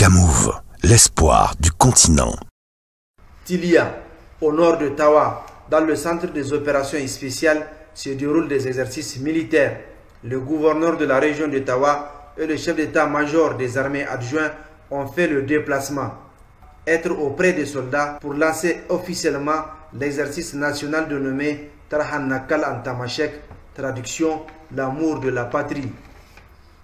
Africa-Move, l'espoir du continent. Tilia, au nord de Tawa, dans le centre des opérations spéciales, se déroulent des exercices militaires. Le gouverneur de la région de Tawa et le chef d'état-major des armées adjoints ont fait le déplacement. Être auprès des soldats pour lancer officiellement l'exercice national dénommé Tarhan Nakal en Tamashek, traduction l'amour de la patrie.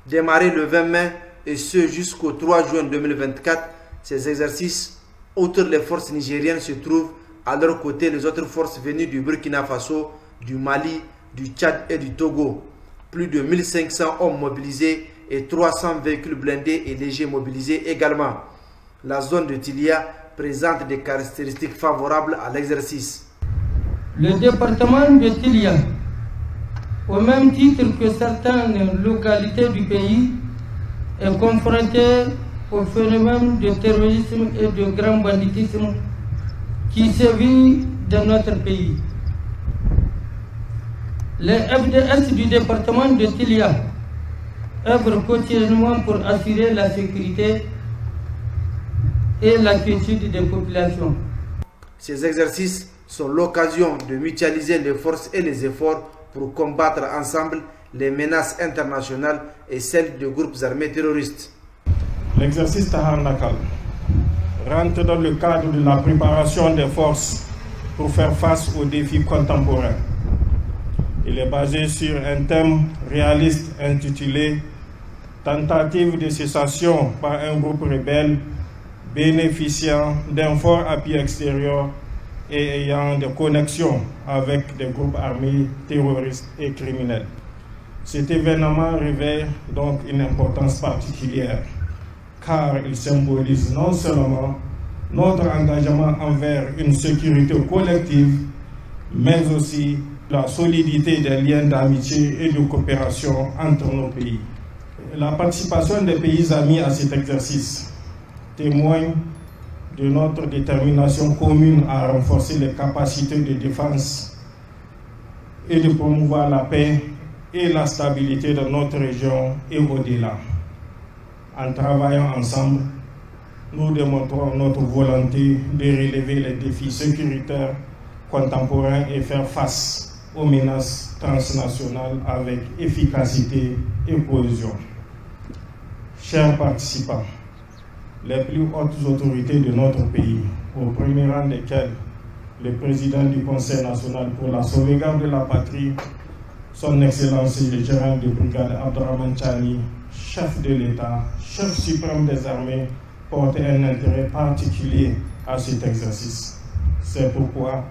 Démarré le 20 mai et ce jusqu'au 3 juin 2024, ces exercices, outre les forces nigériennes, se trouvent à leur côté les autres forces venues du Burkina Faso, du Mali, du Tchad et du Togo. Plus de 1500 hommes mobilisés et 300 véhicules blindés et légers mobilisés également. La zone de Tilia présente des caractéristiques favorables à l'exercice. Le département de Tilia, au même titre que certaines localités du pays, est confronté au phénomène de terrorisme et de grand banditisme qui sévit dans notre pays. Les FDS du département de Tilia œuvrent quotidiennement pour assurer la sécurité et la quiétude des populations. Ces exercices sont l'occasion de mutualiser les forces et les efforts pour combattre ensemble les menaces internationales et celles de groupes armés terroristes. L'exercice Tarhan Nakal rentre dans le cadre de la préparation des forces pour faire face aux défis contemporains. Il est basé sur un thème réaliste intitulé « Tentative de cessation par un groupe rebelle bénéficiant d'un fort appui extérieur et ayant des connexions avec des groupes armés terroristes et criminels ». Cet événement revêt donc une importance particulière, car il symbolise non seulement notre engagement envers une sécurité collective, mais aussi la solidité des liens d'amitié et de coopération entre nos pays. La participation des pays amis à cet exercice témoigne de notre détermination commune à renforcer les capacités de défense et de promouvoir la paix et la stabilité de notre région et au-delà. En travaillant ensemble, nous démontrons notre volonté de relever les défis sécuritaires contemporains et faire face aux menaces transnationales avec efficacité et cohésion. Chers participants, les plus hautes autorités de notre pays, au premier rang desquelles le président du Conseil national pour la sauvegarde de la patrie, son Excellence le général de brigade Abdourahmane Tchani, chef de l'État, chef suprême des armées, portent un intérêt particulier à cet exercice. C'est pourquoi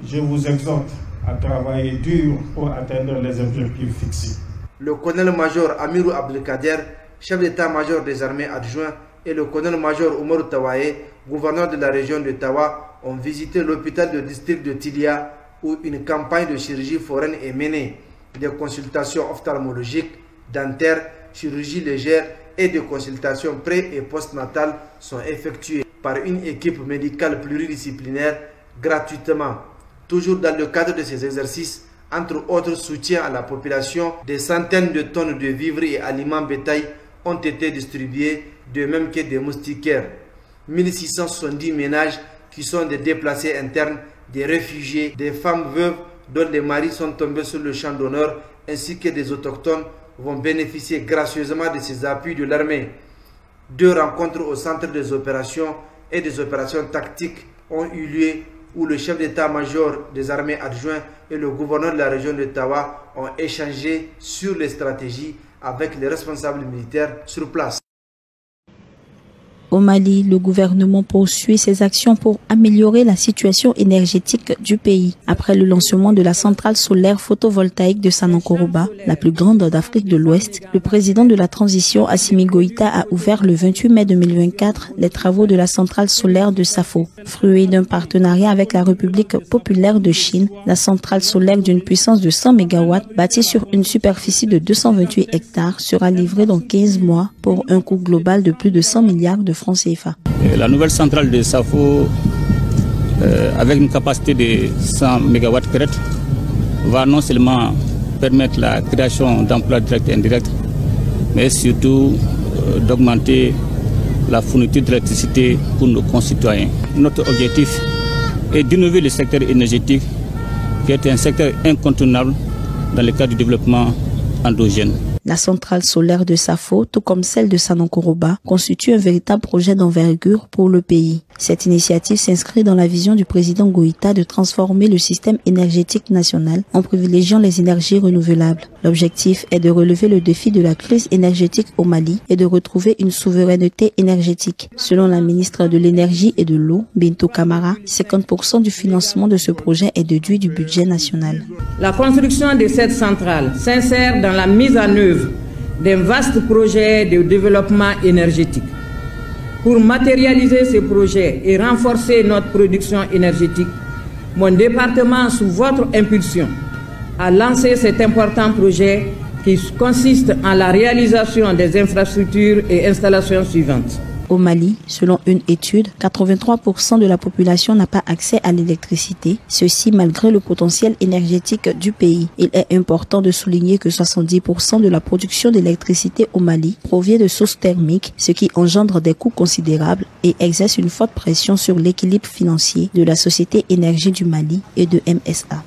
je vous exhorte à travailler dur pour atteindre les objectifs fixés. Le colonel-major Amirou Abdelkader, chef d'état-major des armées adjoints, et le colonel-major Oumar Tawaye, gouverneur de la région de Tawa, ont visité l'hôpital de district de Tilia où une campagne de chirurgie foraine est menée. Des consultations ophtalmologiques, dentaires, chirurgie légère et des consultations pré- et postnatales sont effectuées par une équipe médicale pluridisciplinaire gratuitement. Toujours dans le cadre de ces exercices, entre autres soutiens à la population, des centaines de tonnes de vivres et aliments bétail ont été distribués, de même que des moustiquaires. 1670 ménages qui sont des déplacés internes, des réfugiés, des femmes veuves dont les maris sont tombés sur le champ d'honneur, ainsi que des autochtones vont bénéficier gracieusement de ces appuis de l'armée. 2 rencontres au centre des opérations et des opérations tactiques ont eu lieu où le chef d'état-major des armées adjoints et le gouverneur de la région de Tawa ont échangé sur les stratégies avec les responsables militaires sur place. Au Mali, le gouvernement poursuit ses actions pour améliorer la situation énergétique du pays. Après le lancement de la centrale solaire photovoltaïque de Sanankoroba, la plus grande d'Afrique de l'Ouest, le président de la transition, Assimi Goïta, a ouvert le 28 mai 2024 les travaux de la centrale solaire de Safo. Fruit d'un partenariat avec la République populaire de Chine, la centrale solaire d'une puissance de 100 MW, bâtie sur une superficie de 228 hectares, sera livrée dans 15 mois pour un coût global de plus de 100 milliards de francs CFA. La nouvelle centrale de Safo, avec une capacité de 100 MW crête, va non seulement permettre la création d'emplois directs et indirects, mais surtout d'augmenter la fourniture d'électricité pour nos concitoyens. Notre objectif est d'innover le secteur énergétique, qui est un secteur incontournable dans le cadre du développement endogène. La centrale solaire de Safo, tout comme celle de Sanankoroba, constitue un véritable projet d'envergure pour le pays. Cette initiative s'inscrit dans la vision du président Goïta de transformer le système énergétique national en privilégiant les énergies renouvelables. L'objectif est de relever le défi de la crise énergétique au Mali et de retrouver une souveraineté énergétique. Selon la ministre de l'Énergie et de l'Eau, Bintou Kamara, 50% du financement de ce projet est déduit du budget national. La construction de cette centrale s'insère dans la mise en œuvre d'un vaste projet de développement énergétique. Pour matérialiser ce projet et renforcer notre production énergétique, mon département, sous votre impulsion, a lancé cet important projet qui consiste en la réalisation des infrastructures et installations suivantes. Au Mali, selon une étude, 83% de la population n'a pas accès à l'électricité, ceci malgré le potentiel énergétique du pays. Il est important de souligner que 70% de la production d'électricité au Mali provient de sources thermiques, ce qui engendre des coûts considérables et exerce une forte pression sur l'équilibre financier de la Société Énergie du Mali et de MSA.